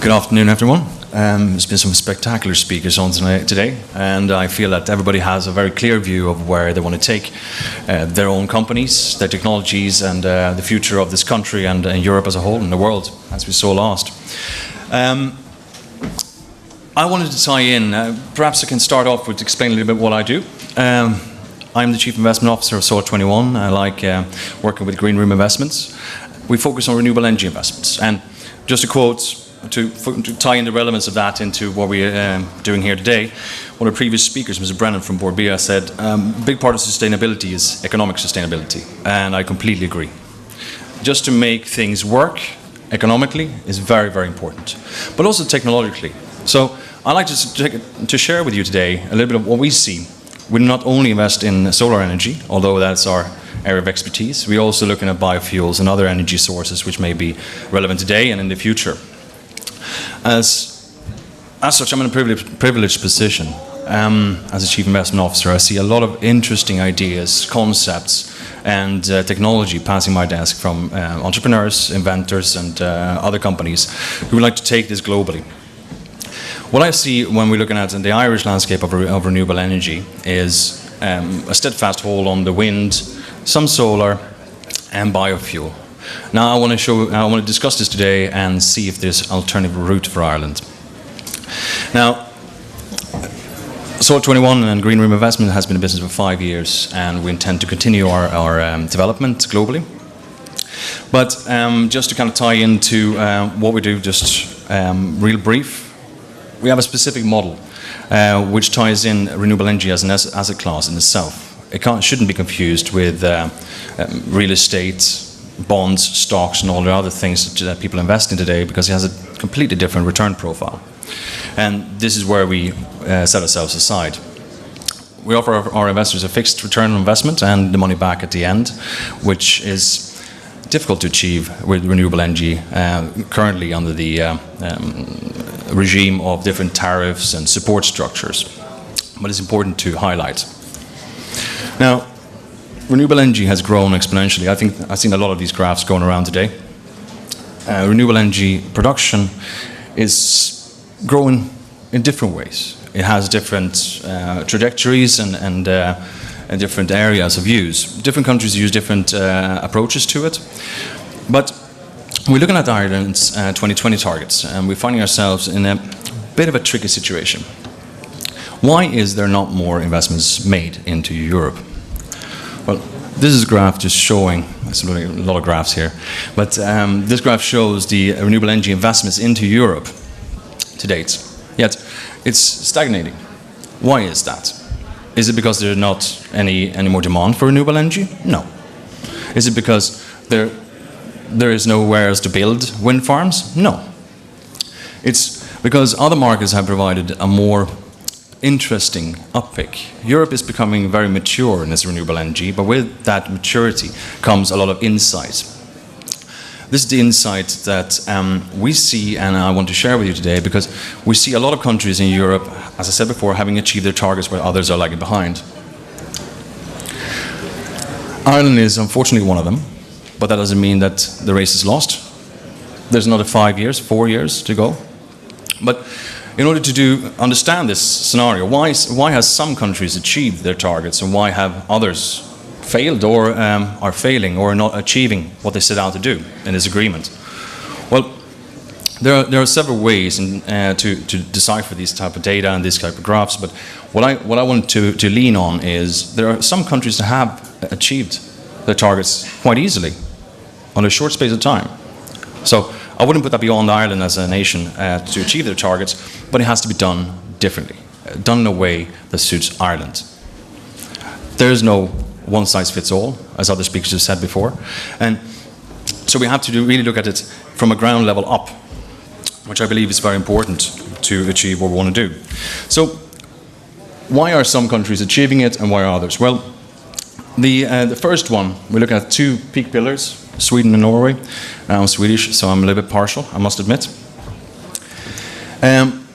Good afternoon, everyone. There's been some spectacular speakers on today, and I feel that everybody has a very clear view of where they want to take their own companies, their technologies, and the future of this country and Europe as a whole, and the world, as we saw last. I wanted to tie in, perhaps I can start off with explaining a little bit what I do. I'm the Chief Investment Officer of Stahl 21. I like working with Green Room Investments. We focus on renewable energy investments. And just a quote, to tie in the relevance of that into what we're doing here today, one of the previous speakers, Mr. Brennan from Board B, said, a big part of sustainability is economic sustainability, and I completely agree. Just to make things work economically is very, very important, but also technologically. So I'd like to share with you today a little bit of what we see. We not only invest in solar energy, although that's our area of expertise, we're also looking at biofuels and other energy sources which may be relevant today and in the future. As such, I'm in a privileged position. As a Chief Investment Officer, I see a lot of interesting ideas, concepts, and technology passing my desk from entrepreneurs, inventors, and other companies who would like to take this globally. What I see when we're looking at the Irish landscape of renewable energy is a steadfast hold on the wind, some solar, and biofuel. Now I want to discuss this today and see if there's an alternative route for Ireland. Now, Stahl 21 and Green Room Investment has been in business for 5 years, and we intend to continue our development globally. But just to kind of tie into what we do, just real brief, we have a specific model which ties in renewable energy as an asset class in itself. It shouldn't be confused with real estate, bonds, stocks, and all the other things that people invest in today, because it has a completely different return profile. And this is where we set ourselves aside. We offer our investors a fixed return on investment and the money back at the end, which is difficult to achieve with renewable energy currently under the regime of different tariffs and support structures. But it's important to highlight. Now, renewable energy has grown exponentially. I think I've seen a lot of these graphs going around today. Renewable energy production is growing in different ways. It has different trajectories and different areas of use. Different countries use different approaches to it. But we're looking at Ireland's 2020 targets, and we're finding ourselves in a bit of a tricky situation. Why is there not more investments made into Europe? Well, this is a graph just showing, there's a lot of graphs here, but this graph shows the renewable energy investments into Europe to date. Yet, it's stagnating. Why is that? Is it because there's not any more demand for renewable energy? No. Is it because there is nowhere else to build wind farms? No. It's because other markets have provided a more interesting uppick. Europe is becoming very mature in its renewable energy, but with that maturity comes a lot of insight. This is the insight that we see, and I want to share with you today, because we see a lot of countries in Europe, as I said before, having achieved their targets where others are lagging behind. Ireland is unfortunately one of them, but that doesn't mean that the race is lost. There's another 4 years to go. But in order to understand this scenario, why has some countries achieved their targets and why have others failed or are failing or not achieving what they set out to do in this agreement? Well, there are several ways to decipher these type of data and these type of graphs, but what I want to lean on is there are some countries that have achieved their targets quite easily on a short space of time. So I wouldn't put that beyond Ireland as a nation to achieve their targets, but it has to be done differently, done in a way that suits Ireland. There is no one-size-fits-all, as other speakers have said before, and so we have to really look at it from a ground level up, which I believe is very important to achieve what we want to do. So why are some countries achieving it and why are others? Well, the first one, we look at two peak pillars, Sweden and Norway. I'm Swedish, so I'm a little bit partial, I must admit.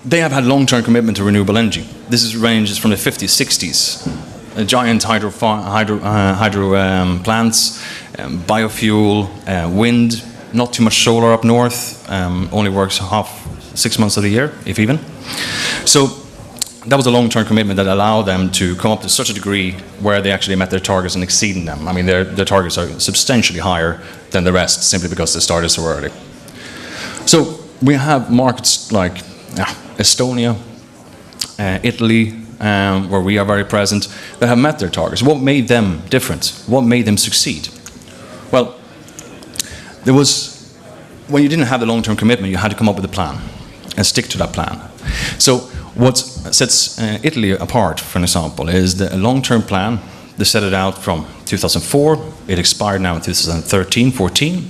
They have had long-term commitment to renewable energy. This ranges from the 50s, 60s. Giant hydro plants, biofuel, wind, not too much solar up north, only works 6 months of the year, if even. So that was a long-term commitment that allowed them to come up to such a degree where they actually met their targets and exceeding them. I mean, their targets are substantially higher than the rest simply because they started so early. So we have markets like Estonia, Italy, where we are very present, that have met their targets. What made them different? What made them succeed? Well, there was, when you didn't have the long-term commitment, you had to come up with a plan and stick to that plan. So what sets Italy apart, for an example, is the long-term plan. They set it out from 2004. It expired now in 2013, 14.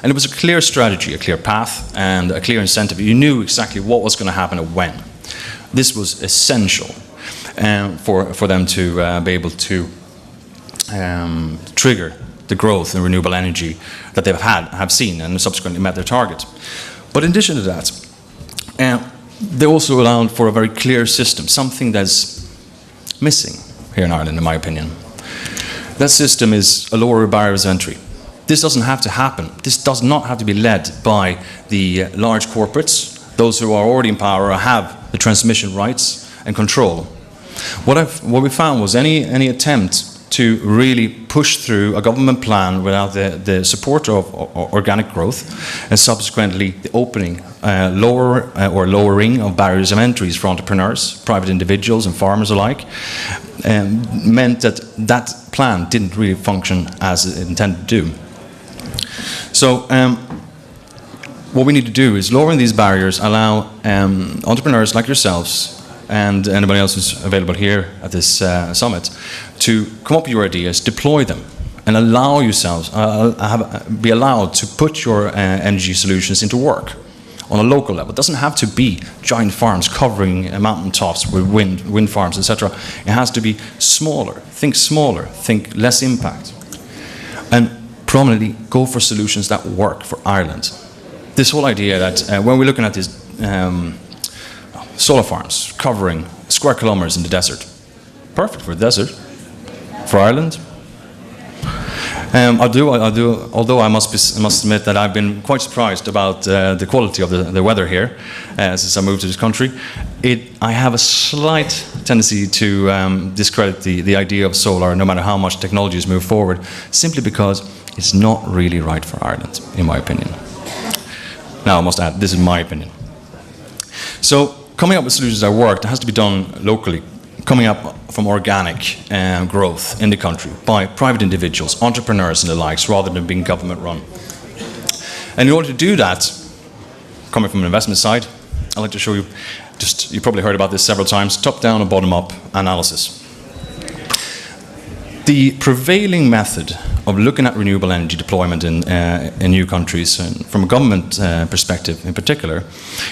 And it was a clear strategy, a clear path, and a clear incentive. You knew exactly what was going to happen and when. This was essential for them to be able to trigger the growth in renewable energy that they have seen and subsequently met their target. But in addition to that, they also allowed for a very clear system, something that's missing here in Ireland, in my opinion. That system is a lower barriers of entry. This doesn't have to happen. This does not have to be led by the large corporates, those who are already in power or have the transmission rights and control. What we found was any attempt to really push through a government plan without the support of organic growth and subsequently the opening, lowering of barriers of entries for entrepreneurs, private individuals and farmers alike, meant that that plan didn't really function as it intended to do. So what we need to do is lowering these barriers, allow entrepreneurs like yourselves and anybody else who's available here at this summit to come up with your ideas, deploy them, and allow yourselves, be allowed to put your energy solutions into work on a local level. It doesn't have to be giant farms covering mountaintops with wind farms, etc. It has to be smaller, think less impact. And prominently go for solutions that work for Ireland. This whole idea that when we're looking at these solar farms covering square kilometers in the desert, perfect for the desert, for Ireland. Although I must admit that I've been quite surprised about the quality of the weather here since I moved to this country. I have a slight tendency to discredit the idea of solar, no matter how much technology has moved forward, simply because it's not really right for Ireland, in my opinion. Now, I must add, this is my opinion. So, coming up with solutions that work, that has to be done locally, coming up from organic growth in the country by private individuals, entrepreneurs and the likes, rather than being government run. And in order to do that, coming from an investment side, I'd like to show you, you probably heard about this several times, top-down and bottom-up analysis. The prevailing method of looking at renewable energy deployment in new countries, and from a government perspective in particular,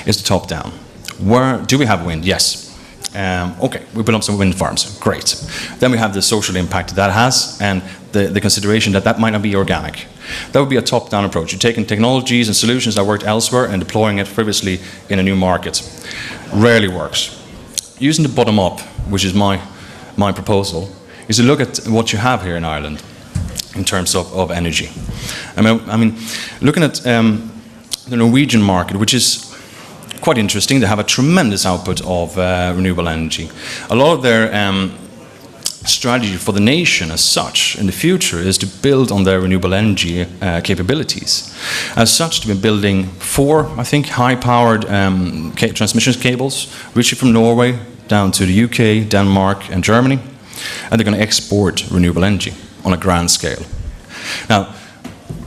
is the top-down. Where do we have wind? Yes. Okay, we put up some wind farms. Great. Then we have the social impact that has, and the consideration that might not be organic. That would be a top-down approach. You're taking technologies and solutions that worked elsewhere and deploying it frivolously in a new market. Rarely works. Using the bottom-up, which is my proposal, is to look at what you have here in Ireland in terms of energy. I mean, looking at the Norwegian market, which is quite interesting. They have a tremendous output of renewable energy. A lot of their strategy for the nation as such in the future is to build on their renewable energy capabilities. As such, they've been building 4, I think, high-powered transmission cables, reaching from Norway down to the UK, Denmark and Germany. And they're going to export renewable energy on a grand scale. Now,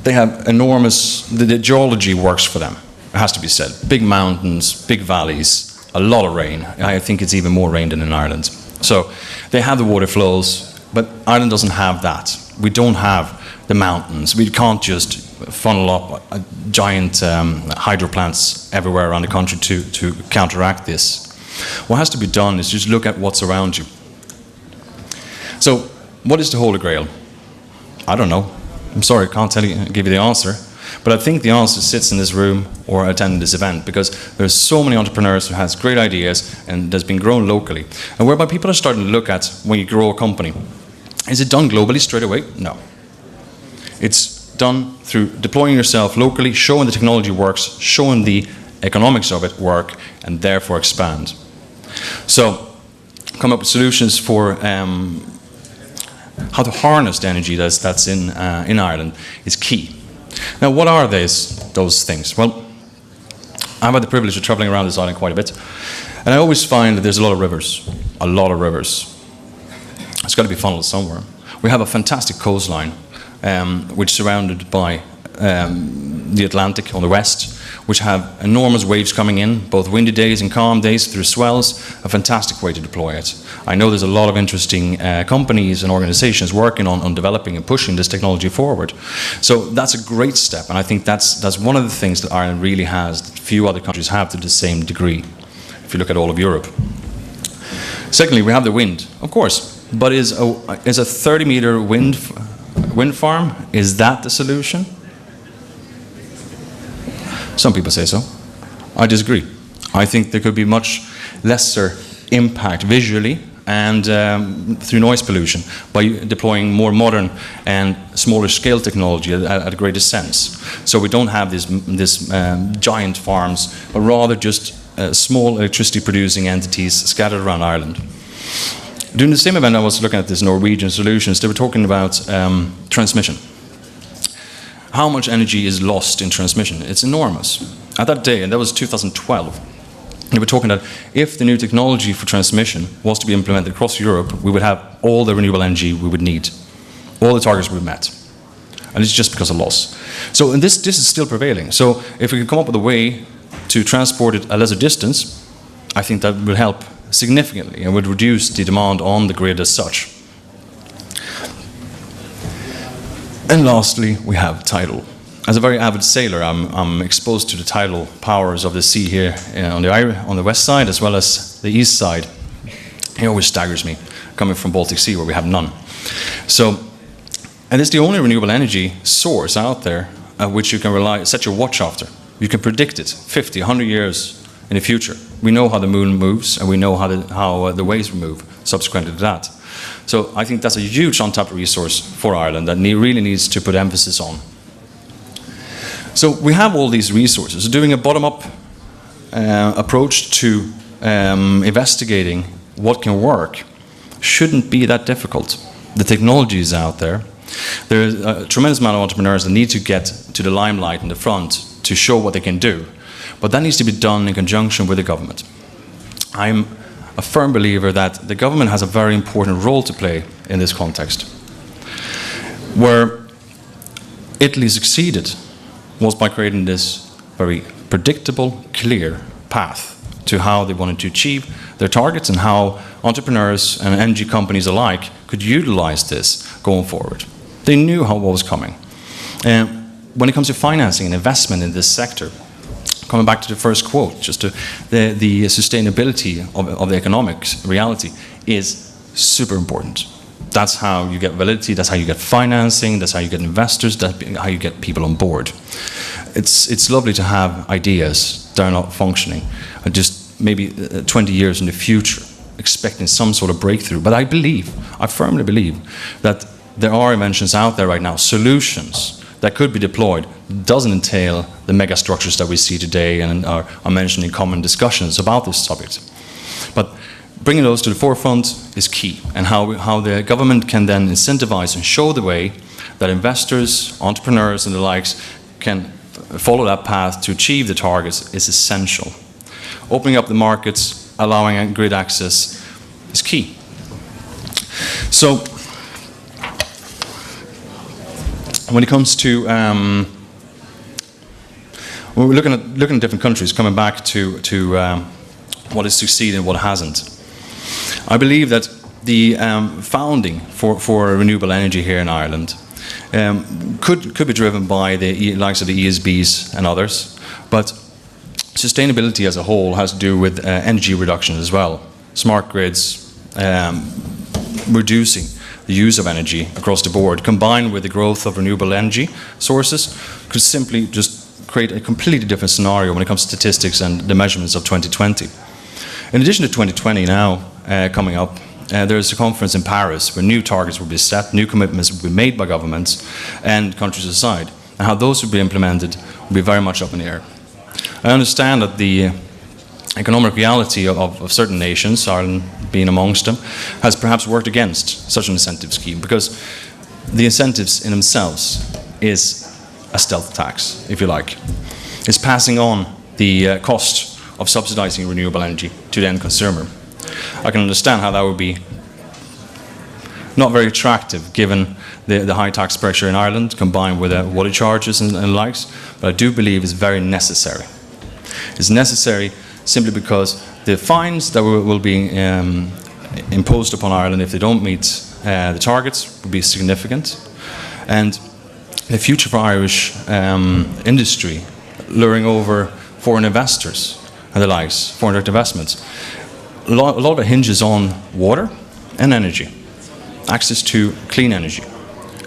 they have enormous, the geology works for them, it has to be said. Big mountains, big valleys, a lot of rain. I think it's even more rain than in Ireland. So they have the water flows, but Ireland doesn't have that. We don't have the mountains. We can't just funnel up giant hydro plants everywhere around the country to counteract this. What has to be done is just look at what's around you. So, what is the Holy Grail? I don't know. I'm sorry, I can't give you the answer. But I think the answer sits in this room or attending this event, because there's so many entrepreneurs who has great ideas and that's been grown locally. And whereby people are starting to look at when you grow a company. Is it done globally straight away? No. It's done through deploying yourself locally, showing the technology works, showing the economics of it work and therefore expand. So, come up with solutions for how to harness the energy that's in Ireland is key. Now, what are those things? Well, I've had the privilege of traveling around this island quite a bit, and I always find that there's a lot of rivers. A lot of rivers. It's got to be funneled somewhere. We have a fantastic coastline, which is surrounded by the Atlantic on the west, which have enormous waves coming in, both windy days and calm days through swells, a fantastic way to deploy it. I know there's a lot of interesting companies and organizations working on developing and pushing this technology forward. So that's a great step, and I think that's one of the things that Ireland really has that few other countries have to the same degree, if you look at all of Europe. Secondly, we have the wind, of course, but is a 30-meter wind farm, is that the solution? Some people say so. I disagree. I think there could be much lesser impact visually and through noise pollution by deploying more modern and smaller scale technology at a greater sense. So we don't have this giant farms, but rather just small electricity producing entities scattered around Ireland. During the same event, I was looking at this Norwegian solutions. They were talking about transmission. How much energy is lost in transmission? It's enormous. At that day, and that was 2012, they were talking that if the new technology for transmission was to be implemented across Europe, we would have all the renewable energy we would need. All the targets would be met. And it's just because of loss. So and this is still prevailing. So if we could come up with a way to transport it a lesser distance, I think that will help significantly and would reduce the demand on the grid as such. And lastly, we have tidal. As a very avid sailor, I'm exposed to the tidal powers of the sea here on the west side as well as the east side. It always staggers me, coming from Baltic Sea where we have none. So, and it's the only renewable energy source out there which you can set your watch after. You can predict it 50, 100 years in the future. We know how the moon moves and we know how the waves move subsequent to that. So I think that's a huge untapped resource for Ireland that really needs to put emphasis on. So we have all these resources. Doing a bottom-up approach to investigating what can work shouldn't be that difficult. The technology is out there. There's a tremendous amount of entrepreneurs that need to get to the limelight in the front to show what they can do. But that needs to be done in conjunction with the government. I'm a firm believer that the government has a very important role to play in this context. Where Italy succeeded was by creating this very predictable, clear path to how they wanted to achieve their targets and how entrepreneurs and energy companies alike could utilize this going forward. They knew what was coming. When it comes to financing and investment in this sector, coming back to the first quote, just to the sustainability of the economic reality is super important. That's how you get validity, that's how you get financing, that's how you get investors, that's how you get people on board. It's lovely to have ideas that are not functioning, just maybe 20 years in the future, expecting some sort of breakthrough. But I firmly believe that there are inventions out there right now, solutions that could be deployed. Doesn't entail the mega structures that we see today and are mentioned in common discussions about this subject. But bringing those to the forefront is key, and how the government can then incentivize and show the way that investors, entrepreneurs and the likes can follow that path to achieve the targets is essential. Opening up the markets, allowing grid access is key. So when it comes to when we're looking at different countries, coming back to what has succeeded and what hasn't, I believe that the founding for renewable energy here in Ireland could be driven by the likes of the ESBs and others, but sustainability as a whole has to do with energy reduction as well. Smart grids, reducing the use of energy across the board, combined with the growth of renewable energy sources, could simply just create a completely different scenario when it comes to statistics and the measurements of 2020. In addition to 2020 now coming up, there's a conference in Paris where new targets will be set, new commitments will be made by governments and countries aside, and how those will be implemented will be very much up in the air. I understand that the economic reality of certain nations, Ireland being amongst them, has perhaps worked against such an incentive scheme, because the incentives in themselves is a stealth tax, if you like. It's passing on the cost of subsidizing renewable energy to the end consumer. I can understand how that would be not very attractive given the high tax pressure in Ireland combined with water charges and likes, but I do believe it's very necessary. It's necessary simply because the fines that will be imposed upon Ireland if they don't meet the targets will be significant, and the future for Irish industry, luring over foreign investors and the likes, foreign direct investments, a lot of it hinges on water and energy, access to clean energy,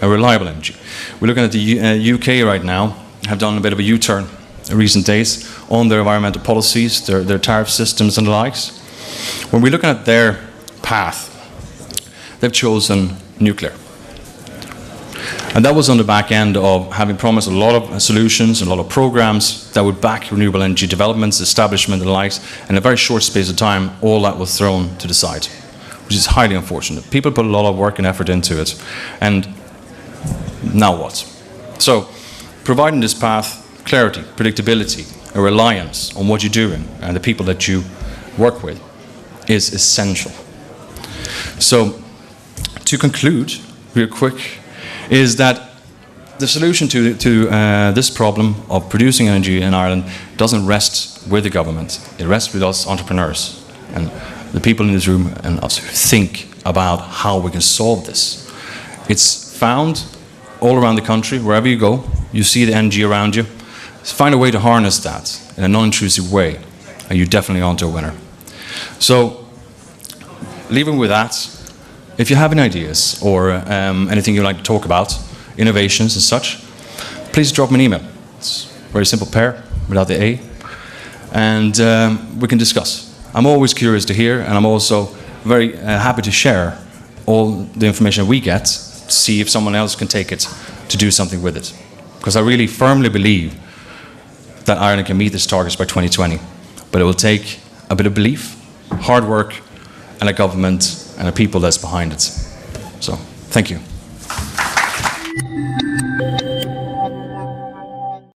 a reliable energy. We're looking at the UK right now, have done a bit of a U-turn in recent days on their environmental policies, their tariff systems and the likes. When we're looking at their path, they've chosen nuclear. And that was on the back end of having promised a lot of solutions, a lot of programs that would back renewable energy developments, establishment and the likes. In a very short space of time, all that was thrown to the side, which is highly unfortunate. People put a lot of work and effort into it, and now what? So, providing this path, clarity, predictability, a reliance on what you're doing and the people that you work with is essential. So, to conclude, real quick, is that the solution to this problem of producing energy in Ireland doesn't rest with the government. It rests with us entrepreneurs and the people in this room and us who think about how we can solve this. It's found all around the country, wherever you go, you see the energy around you. Find a way to harness that in a non-intrusive way, and you're definitely onto a winner. So, leaving with that, if you have any ideas or anything you'd like to talk about, innovations and such, please drop me an email. It's very simple, pair, without the A, and we can discuss. I'm always curious to hear, and I'm also very happy to share all the information we get to see if someone else can take it to do something with it. Because I really firmly believe that Ireland can meet its targets by 2020, but it will take a bit of belief, hard work, and a government and a people that's behind it. So, thank you.